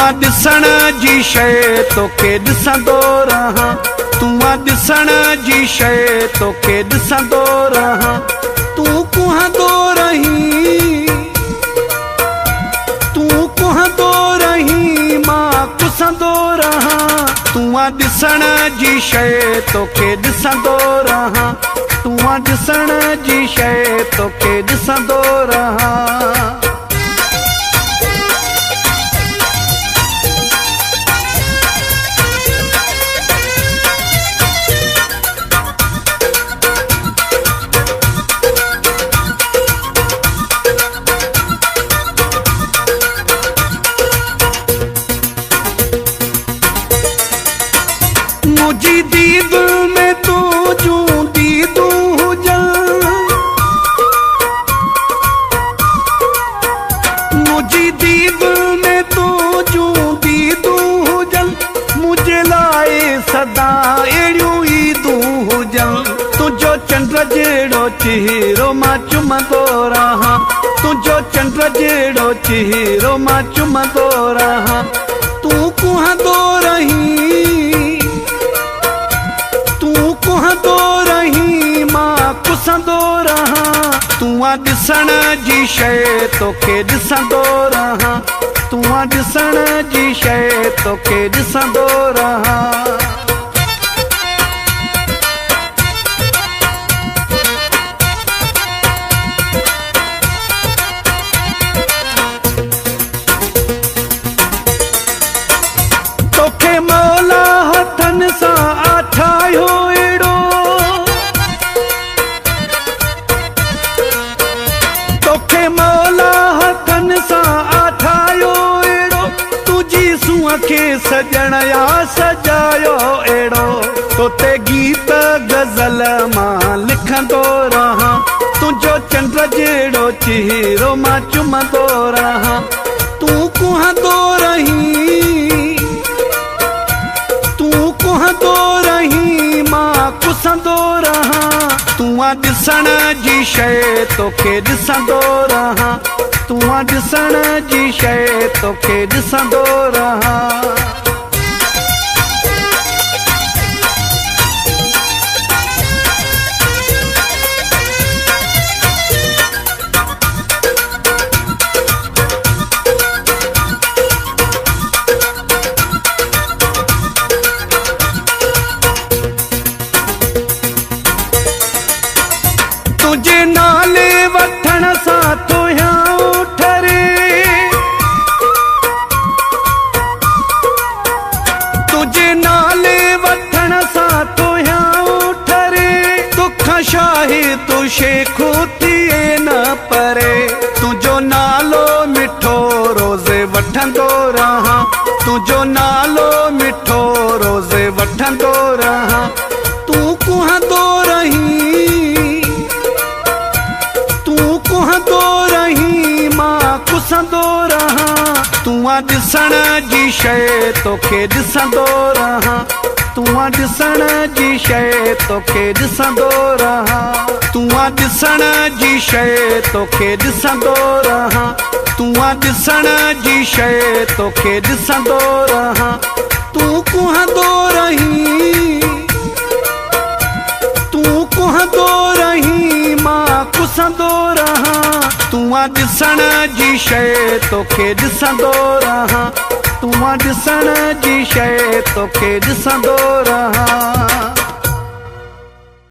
ॾिसण जी शइ तोखे ॾिसंदो रहां, तूं ॾिसण जी शइ तोखे ॾिसंदो रहां। तूं कुहंदो रहीं, तूं कुहंदो रहीं, मां कुसंदो रहां। तूं ॾिसण जी शइ तोखे ॾिसंदो रहां, तूं ॾिसण जी शइ तोखे ॾिसंदो रहां। मुझी दीद में तू जूं दीदू हुजन, मुझी दीद में तू जूं दीदू हुजन। मुझे लाए सदा अहिड़ियूं ईदू हुजन। तुंहिंजो चंड जहिड़ो चेहरो मां चुमंदो रहां, तुंहिंजो चंड जहिड़ो चेहरो मां चुमंदो रहां। तूं कुहंदो रहीं, तूं कुहंदो रहीं, मां कुसंदो रहां। तूं ॾिसण जी शइ तोखे ॾिसंदो रहां, तूं ॾिसण जी शइ तोखे ॾिसंदो रहां। तोखे मौला हथनि सां ठाहियो अहिड़ो, तोखे मौला हथनि सां ठाहियो अहिड़ो। तुंहिंजी सूंहं खे सॼण या सजायो अहिड़ो। तोते गीत गज़ल मां लिखंदो रहां, तुंहिंजो चंड जहिड़ो चेहरो मां चुमंदो रहां। तूं कुहंदो रहीं, तूं कुहंदो रहीं, मां कुसंदो रहां। तूं ॾिसण जी शइ तोखे ॾिसंदो रहां, तूं ॾिसण जी शइ तोखे ॾिसंदो रहां। तुझे नाले वठण सां तोहियां उठरे, तुझे नाले वठण सां तोहियां उठरे। तोखां शाहे तूं शेखो थिए न परे। तुंहिंजो नालो मिठो रोज़े वठंदो रहां, तुंहिंजो नालो मिठो रोज़े वठंदो रहां। तूं कुहंदो रहीं, तूं कुहंदो रहीं, मां कुसंदो रहां। तूं ॾिसण जी शइ तोखे ॾिसंदो रहां, तूं ॾिसण जी शइ तोखे ॾिसंदो रहां। तूं ॾिसण जी शइ तोखे ॾिसंदो रहां, तूं ॾिसण जी शइ तोखे ॾिसंदो रहां। तूं कुहंदो रहीं, तूं कुहंदो रहीं, मां कुसंदो रहां। तूं ॾिसण जी शइ तोखे ॾिसंदो रहां, तूं ॾिसण जी शइ तोखे ॾिसंदो रहां।